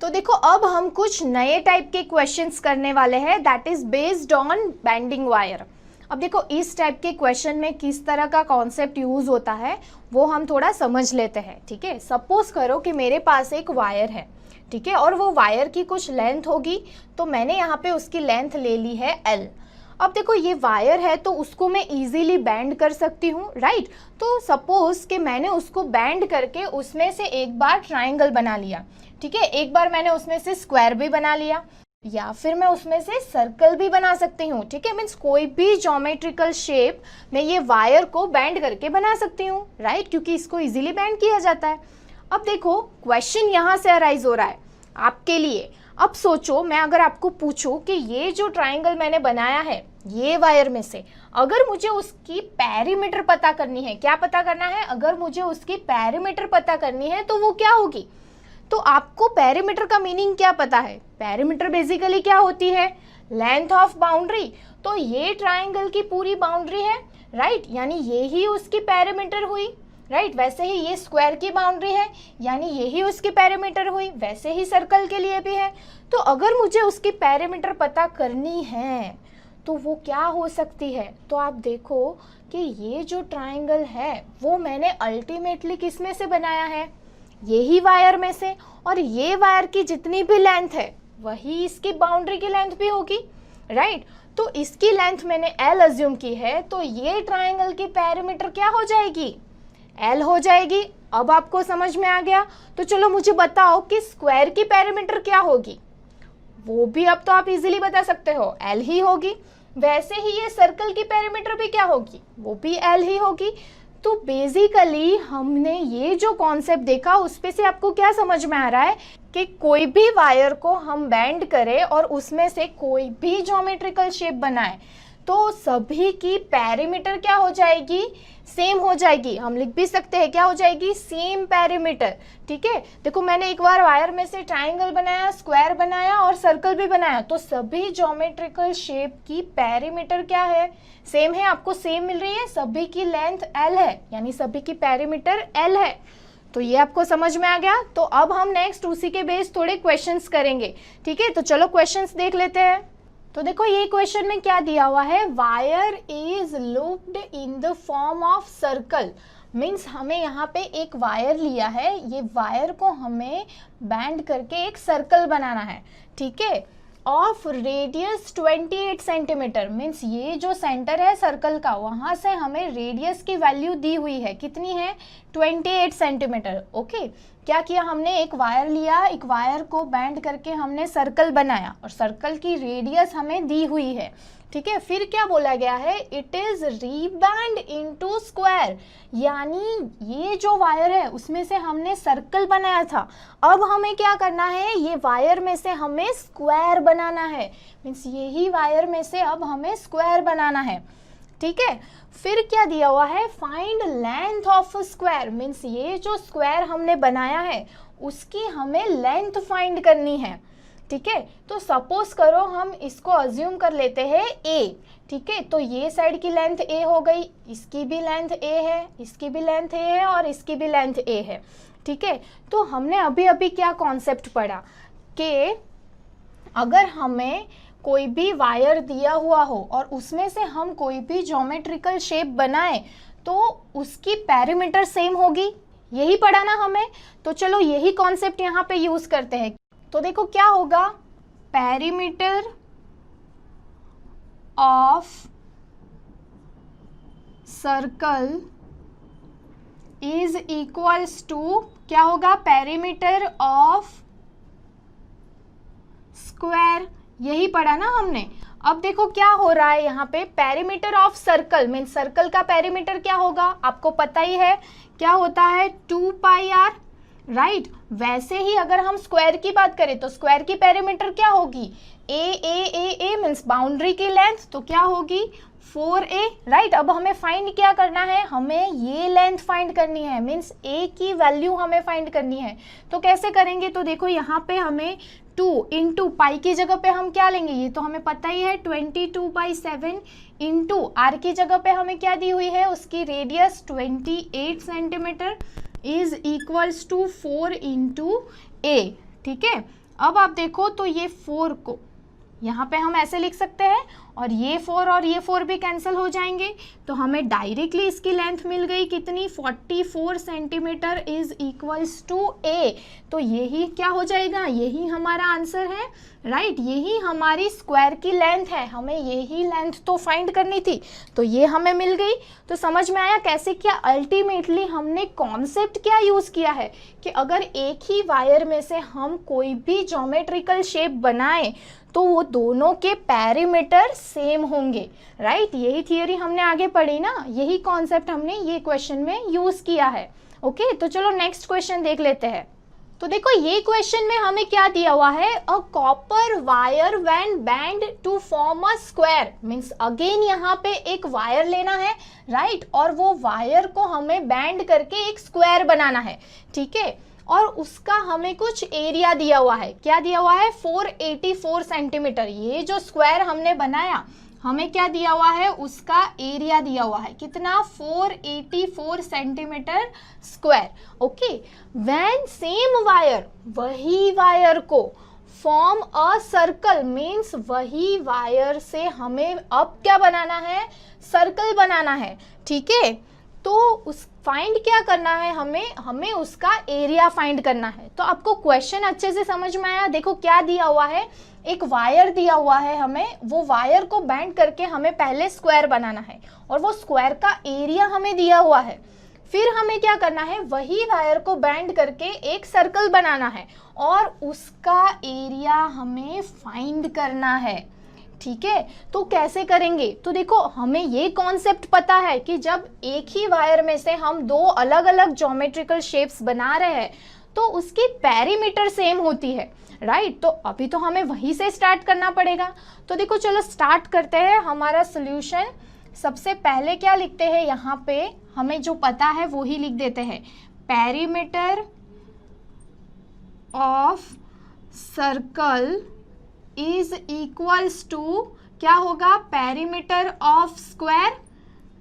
तो देखो अब हम कुछ नए टाइप के क्वेश्चंस करने वाले हैं, that is based on bending wire. अब देखो इस टाइप के क्वेश्चन में किस तरह का कॉन्सेप्ट यूज होता है वो हम थोड़ा समझ लेते हैं। ठीक है, सपोज करो कि मेरे पास एक वायर है, ठीक है, और वो वायर की कुछ लेंथ होगी, तो मैंने यहाँ पे उसकी लेंथ ले ली है L। अब देखो ये वायर है तो उसको मैं इजीली बैंड कर सकती हूँ, राइट। तो सपोज कि मैंने उसको बैंड करके उसमें से एक बार ट्राइंगल बना लिया, ठीक है, एक बार मैंने उसमें से स्क्वायर भी बना लिया, या फिर मैं उसमें से सर्कल भी बना सकती हूँ। ठीक है, मीन्स कोई भी ज्योमेट्रिकल शेप मैं ये वायर को बैंड करके बना सकती हूँ, राइट, क्योंकि इसको इजीली बैंड किया जाता है। अब देखो क्वेश्चन यहाँ से अराइज हो रहा है आपके लिए। अब सोचो मैं अगर आपको पूछूं कि ये जो ट्राइंगल मैंने बनाया है ये वायर में से, अगर मुझे उसकी पेरीमीटर पता करनी है, क्या पता करना है, अगर मुझे उसकी पेरीमीटर पता करनी है तो वो क्या होगी। तो आपको पेरीमीटर का मीनिंग क्या पता है? पेरीमीटर बेसिकली क्या होती है? Length of boundary. तो ये ट्राइंगल की पूरी बाउंड्री है, राइट, यानी ये ही उसकी पेरीमीटर हुई, राइट। वैसे ही ये स्क्वायर की बाउंड्री है, यानी यही उसकी पेरीमीटर हुई, वैसे ही सर्कल के लिए भी है। तो अगर मुझे उसकी पेरीमीटर पता करनी है तो वो क्या हो सकती है? तो आप देखो कि ये जो ट्राइंगल है वो मैंने अल्टीमेटली किस में से बनाया है? यही वायर में से, और ये वायर की जितनी भी लेंथ है वही इसकी बाउंड्री की लेंथ भी होगी, राइट। तो इसकी लेंथ मैंने L अज्यूम की है, तो ये ट्राइंगल की पेरीमीटर क्या हो जाएगी? L हो जाएगी। अब आपको समझ में आ गया। तो चलो मुझे बताओ कि स्क्वायर की पेरीमीटर क्या होगी? वो भी अब तो आप इजीली बता सकते हो, L ही होगी। वैसे ही ये सर्कल की पेरीमीटर भी क्या होगी? वो भी L ही होगी। तो बेसिकली हमने ये जो कॉन्सेप्ट देखा उसपे से आपको क्या समझ में आ रहा है कि कोई भी वायर को हम बैंड करें और उसमें से कोई भी ज्योमेट्रिकल शेप बनाए तो सभी की पेरीमीटर क्या हो जाएगी? सेम हो जाएगी। हम लिख भी सकते हैं क्या हो जाएगी? Same perimeter. ठीक है, देखो मैंने एक बार वायर में से ट्राइंगल बनाया, स्क्वायर बनाया और सर्कल भी बनाया, तो सभी ज्योमेट्रिकल शेप की पेरीमीटर क्या है? सेम है, आपको सेम मिल रही है, सभी की लेंथ L है, यानी सभी की पेरीमीटर L है। तो ये आपको समझ में आ गया। तो अब हम नेक्स्ट उसी के बेस थोड़े क्वेश्चंस करेंगे। ठीक है, तो चलो क्वेश्चंस देख लेते हैं। तो देखो ये क्वेश्चन में क्या दिया हुआ है? Wire is looped in the form of circle. Means हमें यहाँ पे एक वायर लिया है, ये वायर को हमें बैंड करके एक सर्कल बनाना है, ठीक है, ऑफ रेडियस 28 सेंटीमीटर। मीन्स ये जो सेंटर है सर्कल का, वहां से हमें रेडियस की वैल्यू दी हुई है, कितनी है? 28 सेंटीमीटर। ओके, क्या किया हमने? एक वायर लिया, एक वायर को बैंड करके हमने सर्कल बनाया और सर्कल की रेडियस हमें दी हुई है, ठीक है। फिर क्या बोला गया है? इट इज रीबैंड इनटू स्क्वायर, यानी ये जो वायर है उसमें से हमने सर्कल बनाया था, अब हमें क्या करना है? ये वायर में से हमें स्क्वायर बनाना है। मीन्स यही वायर में से अब हमें स्क्वायर बनाना है, ठीक है। फिर क्या दिया हुआ है? Find length of square. Means ये जो स्क्वायर हमने बनाया है उसकी हमें लेंथ फाइंड करनी है, ठीक है। तो सपोज करो हम इसको अज्यूम कर लेते हैं A, ठीक है। तो ये साइड की लेंथ A हो गई, इसकी भी लेंथ A है, इसकी भी लेंथ A है और इसकी भी लेंथ A है, ठीक है। तो हमने अभी अभी क्या कॉन्सेप्ट पढ़ा कि अगर हमें कोई भी वायर दिया हुआ हो और उसमें से हम कोई भी ज्योमेट्रिकल शेप बनाए तो उसकी पेरीमीटर सेम होगी, यही पढ़ा ना हमें। तो चलो यही कॉन्सेप्ट यहाँ पे यूज करते हैं। तो देखो क्या होगा? Perimeter of circle is equals to, क्या होगा? पेरीमीटर ऑफ स्क्वायर, यही पढ़ा ना हमने। अब देखो क्या हो रहा है यहाँ पे? Perimeter of circle mean circle का पेरीमीटर क्या होगा? आपको पता ही है क्या होता है? 2πr, right. वैसे ही अगर हम स्क्वायर की बात करें तो स्क्वायर की पेरीमीटर क्या होगी? ए मीन्स बाउंड्री की लेंथ, तो क्या होगी? 4a, right. अब हमें फाइंड क्या करना है? हमें ये लेंथ फाइंड करनी है, मीन्स a की वैल्यू हमें फाइंड करनी है। तो कैसे करेंगे? तो देखो यहाँ पे हमें 2 इंटू पाई की जगह पे हम क्या लेंगे? ये तो हमें पता ही है, 22/7 इंटू आर की जगह पे हमें क्या दी हुई है? उसकी radius 28 centimetre is equals to 4 into a, okay है। अब आप देखो तो ये 4 को यहाँ पे हम ऐसे लिख सकते हैं और ये 4 और ये 4 भी कैंसिल हो जाएंगे, तो हमें डायरेक्टली इसकी लेंथ मिल गई कितनी, 44 सेंटीमीटर इज इक्वल्स टू ए। तो यही क्या हो जाएगा, यही हमारा आंसर है, राइट। यही हमारी स्क्वायर की लेंथ है, हमें यही लेंथ तो फाइंड करनी थी, तो ये हमें मिल गई। तो समझ में आया कैसे किया। अल्टीमेटली हमने कॉन्सेप्ट क्या यूज़ किया है कि अगर एक ही वायर में से हम कोई भी ज्योमेट्रिकल शेप बनाएं तो वो दोनों के पैरीमीटर सेम होंगे, राइट। यही थियरी हमने आगे पढ़ी ना, यही कॉन्सेप्ट हमने ये क्वेश्चन में यूज़ किया है। ओके, तो चलो नेक्स्ट क्वेश्चन देख लेते हैं। तो देखो ये क्वेश्चन में हमें क्या दिया हुआ है, a copper wire when bend to form a square, means again यहाँ पे एक वायर लेना है, राइट, और वो वायर को हमें बैंड करके एक स्क्वायर बनाना है, ठीक है, और उसका हमें कुछ एरिया दिया हुआ है। क्या दिया हुआ है, 484 सेंटीमीटर। ये जो स्क्वायर हमने बनाया हमें क्या दिया हुआ है, उसका एरिया दिया हुआ है कितना, 484 centimetre square. Okay, when same wire, वही वायर को फॉर्म अ सर्कल, मीन्स वही वायर से हमें अब क्या बनाना है, सर्कल बनाना है, ठीक है। तो उस फाइंड क्या करना है, हमें उसका एरिया फाइंड करना है। तो आपको क्वेश्चन अच्छे से समझ में आया। देखो क्या दिया हुआ है, एक वायर दिया हुआ है हमें, वो वायर को बैंड करके हमें पहले स्क्वायर बनाना है और वो स्क्वायर का एरिया हमें दिया हुआ है। फिर हमें क्या करना है, वही वायर को बैंड करके एक सर्कल बनाना है और उसका एरिया हमें फाइंड करना है, ठीक है। तो कैसे करेंगे, तो देखो हमें ये कॉन्सेप्ट पता है कि जब एक ही वायर में से हम दो अलग अलग ज्योमेट्रिकल शेप्स बना रहे हैं तो उसकी पैरीमीटर सेम होती है, राइट। तो अभी तो हमें वहीं से स्टार्ट करना पड़ेगा। तो देखो चलो स्टार्ट करते हैं हमारा सोल्यूशन। सबसे पहले क्या लिखते हैं, यहाँ पे हमें जो पता है वो ही लिख देते हैं, perimeter of circle is equals to क्या होगा, पैरीमीटर ऑफ स्क्वायर,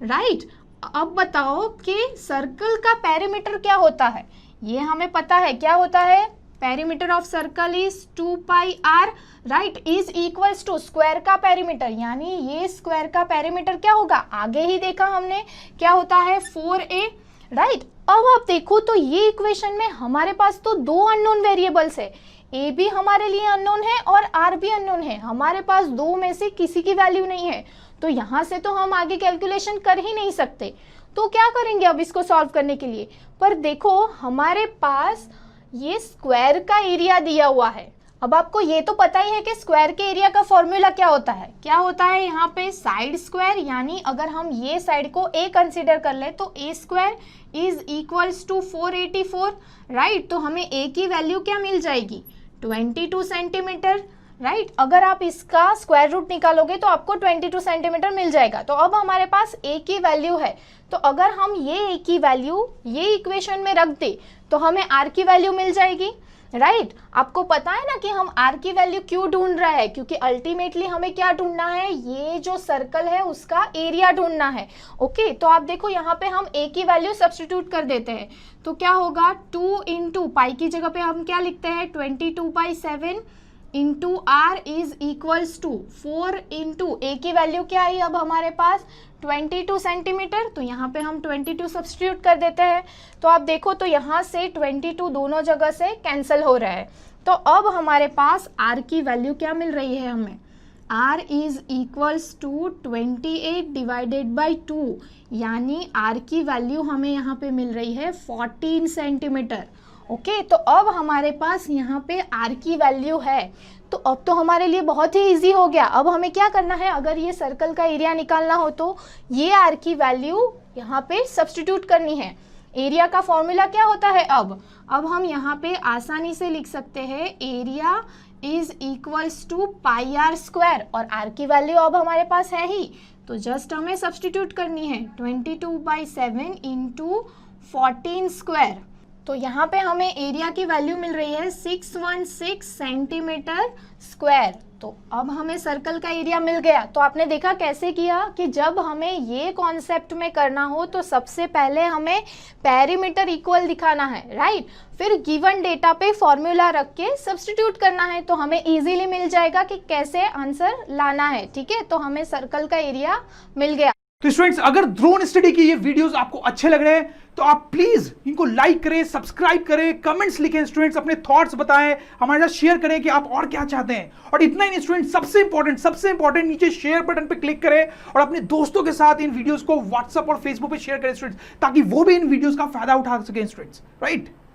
राइट। अब बताओ कि सर्कल का पैरीमीटर क्या होता है, ये हमें पता है क्या होता है, perimeter of circle is 2 pi r, right, is equals to square का पैरीमीटर, यानी ये स्क्वायर का पैरीमीटर क्या होगा, आगे ही देखा हमने क्या होता है, 4a, राइट। अब आप देखो तो ये इक्वेशन में हमारे पास तो दो अननोन वेरिएबल्स है, ए भी हमारे लिए अननोन है और आर भी अननोन है, हमारे पास दो में से किसी की वैल्यू नहीं है, तो यहाँ से तो हम आगे कैलकुलेशन कर ही नहीं सकते। तो क्या करेंगे अब इसको सॉल्व करने के लिए, पर देखो हमारे पास ये स्क्वायर का एरिया दिया हुआ है। अब आपको ये तो पता ही है कि स्क्वायर के एरिया का फॉर्मूला क्या होता है, क्या होता है यहाँ पे साइड स्क्वायर, यानी अगर हम ये साइड को a कंसीडर कर ले तो a square is equals to 484, right. तो हमें a की वैल्यू क्या मिल जाएगी, 22 सेंटीमीटर, राइट। अगर आप इसका स्क्वायर रूट निकालोगे तो आपको 22 सेंटीमीटर मिल जाएगा। तो अब हमारे पास a की वैल्यू है, तो अगर हम ये a की वैल्यू ये इक्वेशन में रख दे तो हमें r की वैल्यू मिल जाएगी, राइट। आपको पता है ना कि हम r की वैल्यू क्यों ढूंढ रहे हैं, क्योंकि अल्टीमेटली हमें क्या ढूंढना है, ये जो सर्कल है उसका एरिया ढूंढना है। ओके, तो आप देखो यहाँ पे हम a की वैल्यू सब्स्टिट्यूट कर देते हैं, तो क्या होगा, 2 इंटू पाई की जगह पे हम क्या लिखते हैं, 22/7 into r is equals to 4 into a की वैल्यू क्या आई अब हमारे पास 22 सेंटीमीटर, तो यहाँ पे हम 22 सब्स्टिट्यूट कर देते हैं। तो आप देखो तो यहाँ से 22 दोनों जगह से कैंसिल हो रहा है। तो अब हमारे पास r की वैल्यू क्या मिल रही है हमें, r is equals to 28 divided by 2, यानी r की वैल्यू हमें यहाँ पे मिल रही है 14 सेंटीमीटर। ओके, तो अब हमारे पास यहाँ पे r की वैल्यू है, तो अब तो हमारे लिए बहुत ही इजी हो गया। अब हमें क्या करना है, अगर ये सर्कल का एरिया निकालना हो तो ये r की वैल्यू यहाँ पे सब्स्टिट्यूट करनी है। एरिया का फॉर्मूला क्या होता है, अब हम यहाँ पे आसानी से लिख सकते हैं, area is equals to pi r square, और r की वैल्यू अब हमारे पास है ही, तो जस्ट हमें सब्स्टिट्यूट करनी है 22/7 इंटू 14 स्क्वायर। तो यहाँ पे हमें एरिया की वैल्यू मिल रही है 616 सेंटीमीटर स्क्वायर। तो अब हमें सर्कल का एरिया मिल गया। तो आपने देखा कैसे किया कि जब हमें ये कॉन्सेप्ट में करना हो तो सबसे पहले हमें पेरीमीटर इक्वल दिखाना है, राइट। फिर गिवन डेटा पे फॉर्मूला रख के सब्स्टिट्यूट करना है, तो हमें इजीली मिल जाएगा कि कैसे आंसर लाना है, ठीक है। तो हमें सर्कल का एरिया मिल गया। तो स्टूडेंट्स, अगर ड्रोन स्टडी के ये वीडियोस आपको अच्छे लग रहे हैं तो आप प्लीज इनको लाइक करें, सब्सक्राइब करें, कमेंट्स लिखें स्टूडेंट्स, अपने थॉट्स बताएं, हमारे साथ शेयर करें कि आप और क्या चाहते हैं। और इतना ही नहीं स्टूडेंट्स, सबसे इंपॉर्टेंट नीचे शेयर बटन पे क्लिक करें और अपने दोस्तों के साथ इन वीडियोस को व्हाट्सएप और फेसबुक पे शेयर करें स्टूडेंट्स, ताकि वो भी इन वीडियोस का फायदा उठा सकें स्टूडेंट्स, राइट।